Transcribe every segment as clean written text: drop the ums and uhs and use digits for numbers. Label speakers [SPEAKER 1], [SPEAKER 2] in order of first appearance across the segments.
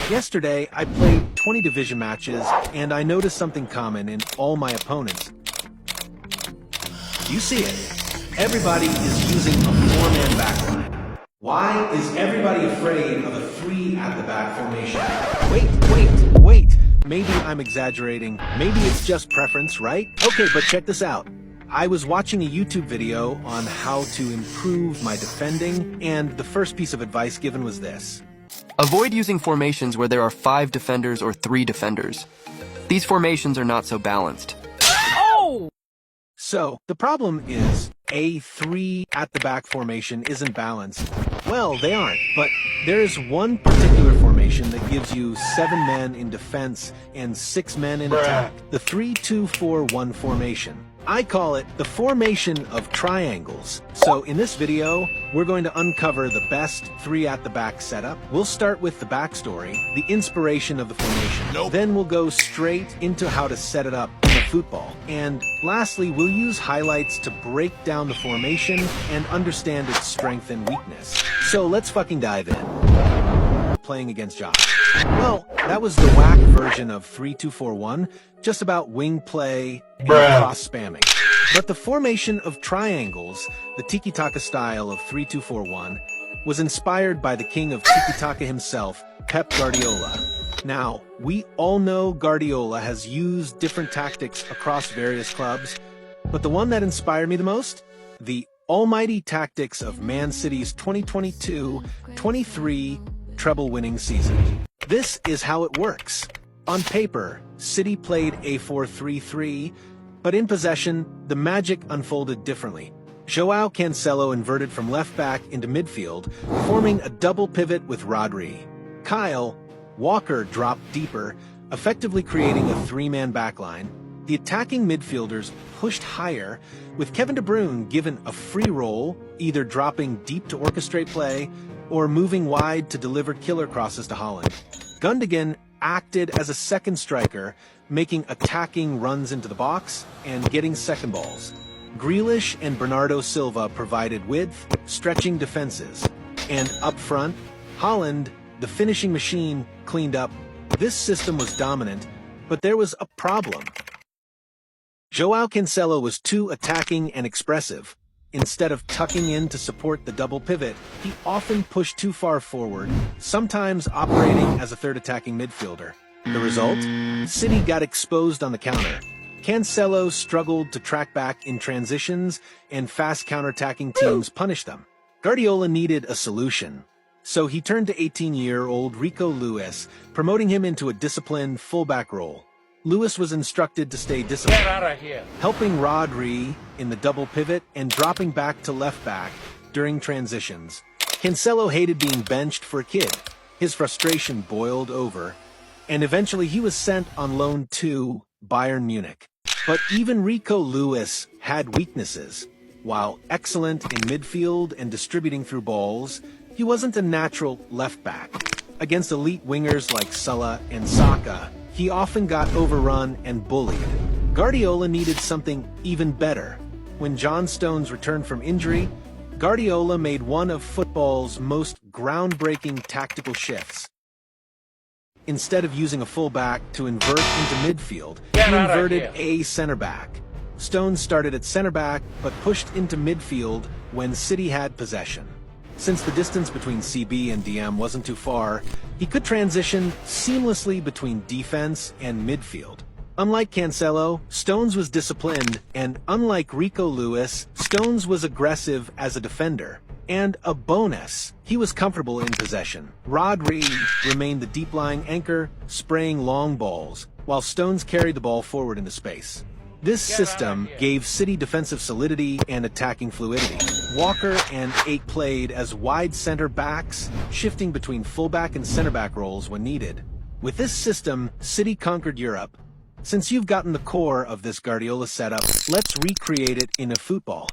[SPEAKER 1] Yesterday, I played 20 division matches, and I noticed something common in all my opponents. You see it. Everybody is using a four-man backline. Why is everybody afraid of a three at the back formation? Wait. Maybe I'm exaggerating. Maybe it's just preference, right? Okay, but check this out. I was watching a YouTube video on how to improve my defending, and the first piece of advice given was this.
[SPEAKER 2] Avoid using formations where there are 5 defenders or 3 defenders. These formations are not so balanced.
[SPEAKER 1] Oh! So, the problem is, a 3 at the back formation isn't balanced. Well, they aren't, but there is one particular formation that gives you 7 men in defense and 6 men in attack. The 3-2-4-1 formation. I call it the formation of triangles. So in this video, we're going to uncover the best 3 at the back setup. We'll start with the backstory, the inspiration of the formation. Then we'll go straight into how to set it up in football. And lastly, we'll use highlights to break down the formation and understand its strength and weakness. So let's fucking dive in. Playing against Josh. Well, that was the whack version of 3-2-4-1, just about wing play and cross spamming. But the formation of triangles, the tiki-taka style of 3-2-4-1, was inspired by the king of tiki-taka himself, Pep Guardiola. Now, we all know Guardiola has used different tactics across various clubs, but the one that inspired me the most? The almighty tactics of Man City's 2022-23 treble-winning season. This is how it works. On paper, City played a 4-3-3, but in possession, the magic unfolded differently. João Cancelo inverted from left back into midfield, forming a double pivot with Rodri. Kyle Walker dropped deeper, effectively creating a 3-man backline. The attacking midfielders pushed higher, with Kevin De Bruyne given a free role, either dropping deep to orchestrate play or moving wide to deliver killer crosses to Haaland. Gundogan acted as a second striker, making attacking runs into the box and getting second balls. Grealish and Bernardo Silva provided width, stretching defenses. And up front, Haaland, the finishing machine, cleaned up. This system was dominant, but there was a problem. João Cancelo was too attacking and expressive. Instead of tucking in to support the double pivot, he often pushed too far forward, sometimes operating as a third attacking midfielder. The result? City got exposed on the counter. Cancelo struggled to track back in transitions, and fast counterattacking teams punished them. Guardiola needed a solution. So he turned to 18-year-old Rico Lewis, promoting him into a disciplined fullback role. Lewis was instructed to stay disciplined, helping Rodri in the double pivot and dropping back to left back during transitions. Cancelo hated being benched for a kid. His frustration boiled over, and eventually he was sent on loan to Bayern Munich. But even Rico Lewis had weaknesses. While excellent in midfield and distributing through balls, he wasn't a natural left back. Against elite wingers like Salah and Saka, he often got overrun and bullied. Guardiola needed something even better. When John Stones returned from injury, Guardiola made one of football's most groundbreaking tactical shifts. Instead of using a fullback to invert into midfield, he inverted a center-back. Stones started at center-back, but pushed into midfield when City had possession. Since the distance between CB and DM wasn't too far, he could transition seamlessly between defense and midfield. Unlike Cancelo, Stones was disciplined, and unlike Rico Lewis, Stones was aggressive as a defender. And a bonus, he was comfortable in possession. Rodri remained the deep-lying anchor, spraying long balls, while Stones carried the ball forward into space. This system gave City defensive solidity and attacking fluidity. Walker and Ake played as wide center backs, shifting between fullback and center back roles when needed. With this system, City conquered Europe. Since you've gotten the core of this Guardiola setup, let's recreate it in Efootball.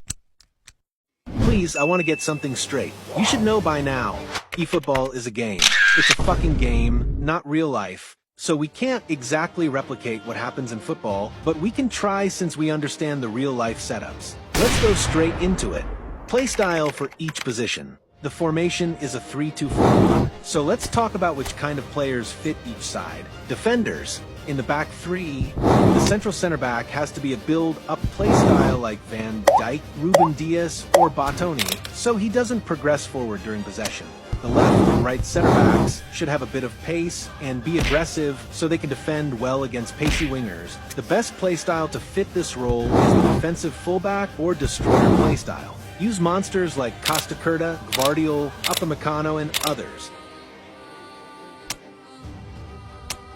[SPEAKER 1] Please, I want to get something straight. You should know by now, Efootball is a game. It's a fucking game, not real life. So we can't exactly replicate what happens in football, but we can try since we understand the real-life setups. Let's go straight into it. Play style for each position. the formation is a 3-2-4-1. So let's talk about which kind of players fit each side. Defenders. In the back three, the central center back has to be a build-up playstyle like Van Dijk, Ruben Dias, or Batoni, so he doesn't progress forward during possession. The left and right center backs should have a bit of pace and be aggressive so they can defend well against pacey wingers. The best playstyle to fit this role is the defensive fullback or destroyer playstyle. Use monsters like Costa Curta, Gvardiol, Upamecano, and others.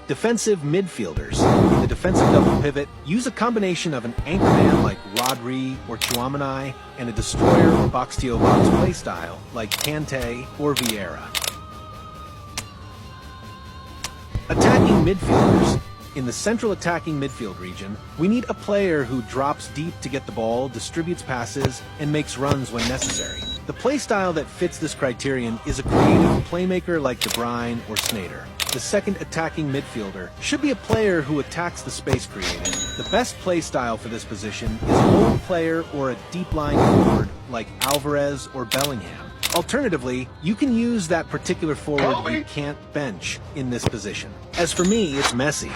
[SPEAKER 1] Defensive midfielders. In the defensive double pivot, use a combination of an anchorman like Rodri or Tchouaméni and a destroyer or box-to-box playstyle like Kante or Vieira. Attacking midfielders. In the central attacking midfield region, we need a player who drops deep to get the ball, distributes passes, and makes runs when necessary. The playstyle that fits this criterion is a creative playmaker like De Bruyne or Sneijder. The second attacking midfielder should be a player who attacks the space created. The best playstyle for this position is a lone player or a deep lying forward like Alvarez or Bellingham. Alternatively, you can use that particular forward you can't bench in this position. As for me, it's Messi.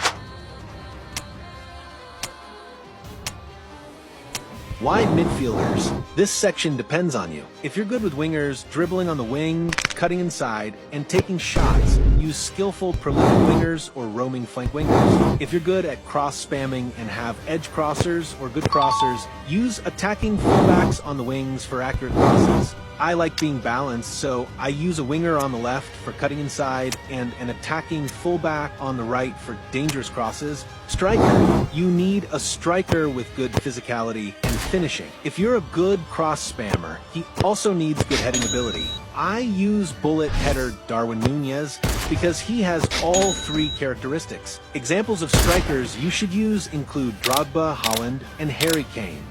[SPEAKER 1] Wide midfielders. This section depends on you. If you're good with wingers, dribbling on the wing, cutting inside, and taking shots, use skillful, prolific wingers or roaming flank wingers. If you're good at cross spamming and have edge crossers or good crossers, use attacking fullbacks on the wings for accurate crosses. I like being balanced, so I use a winger on the left for cutting inside and an attacking fullback on the right for dangerous crosses. Striker. You need a striker with good physicality and finishing. If you're a good cross spammer, he also needs good heading ability. I use bullet header Darwin Nunez because he has all three characteristics. Examples of strikers you should use include Drogba, Haaland, and Harry Kane.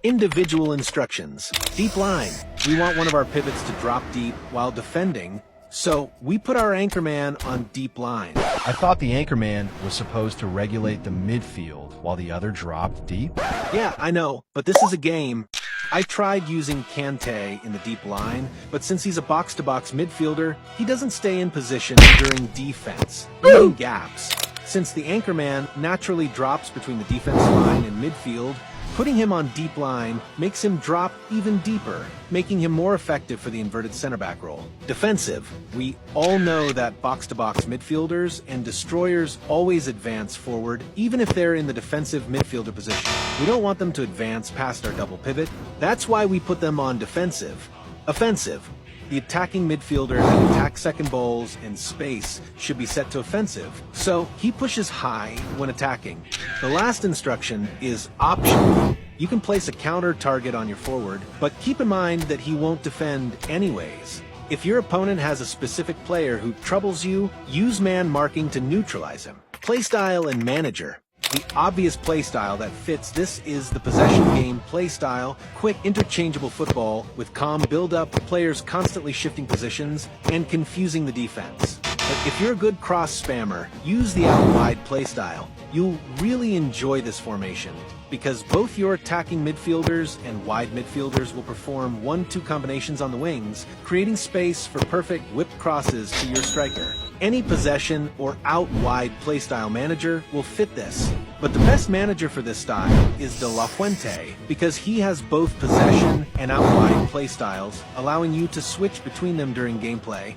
[SPEAKER 1] Individual instructions. Deep line. We want one of our pivots to drop deep while defending, so we put our anchorman on deep line.
[SPEAKER 3] I thought the anchorman was supposed to regulate the midfield while the other dropped deep.
[SPEAKER 1] Yeah, I know, but this is a game. I tried using Kante in the deep line, but since he's a box-to-box midfielder, he doesn't stay in position during defense, leaving gaps. Since the anchorman naturally drops between the defense line and midfield, putting him on deep line makes him drop even deeper, making him more effective for the inverted center back role. Defensive. We all know that box-to-box midfielders and destroyers always advance forward, even if they're in the defensive midfielder position. We don't want them to advance past our double pivot. That's why we put them on defensive. Offensive. The attacking midfielder that attacks second balls and space should be set to offensive, so he pushes high when attacking. The last instruction is optional. You can place a counter target on your forward, but keep in mind that he won't defend anyways. If your opponent has a specific player who troubles you, use man marking to neutralize him. Playstyle and manager. The obvious playstyle that fits this is the possession game playstyle, quick interchangeable football with calm build-up, players constantly shifting positions, and confusing the defense. But if you're a good cross spammer, use the out-wide playstyle. You'll really enjoy this formation, because both your attacking midfielders and wide midfielders will perform 1-2 combinations on the wings, creating space for perfect whipped crosses to your striker. Any possession or out-wide playstyle manager will fit this. But the best manager for this style is De La Fuente, because he has both possession and out-wide playstyles, allowing you to switch between them during gameplay.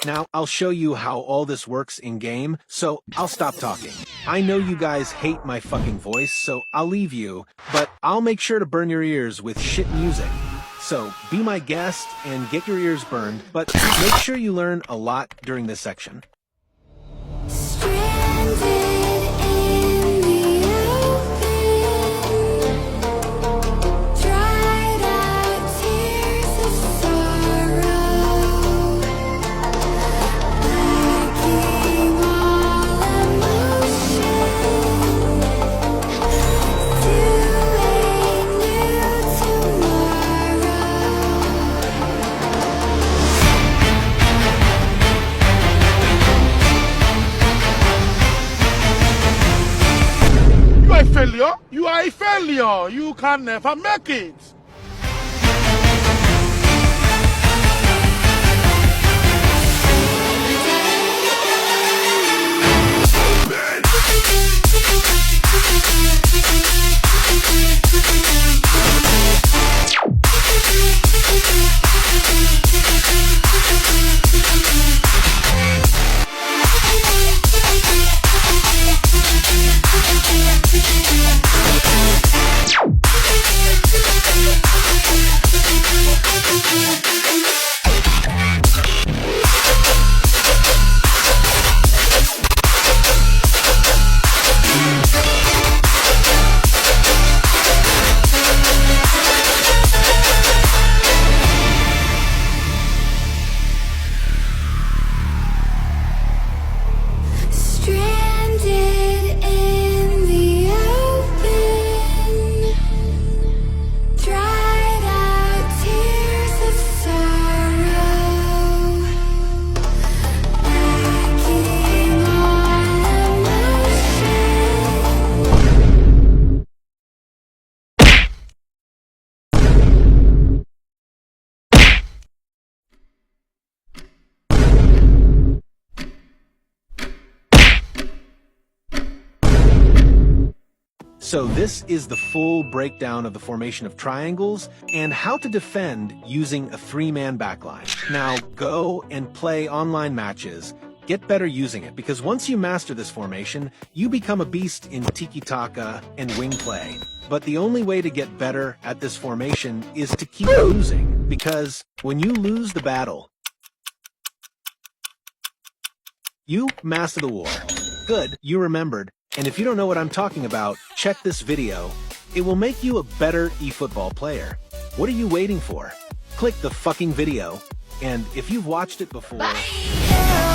[SPEAKER 1] Now, I'll show you how all this works in-game, so I'll stop talking. I know you guys hate my fucking voice, so I'll leave you, but I'll make sure to burn your ears with shit music. So, be my guest and get your ears burned, but make sure you learn a lot during this section.
[SPEAKER 4] Junior, you can never make it.
[SPEAKER 1] So this is the full breakdown of the formation of triangles and how to defend using a three-man backline. Now go and play online matches. Get better using it, because once you master this formation, you become a beast in tiki-taka and wing play. But the only way to get better at this formation is to keep losing, because when you lose the battle, you master the war. Good, you remembered. And if you don't know what I'm talking about, check this video. It will make you a better eFootball player. What are you waiting for? Click the fucking video. And if you've watched it before...
[SPEAKER 5] Bye.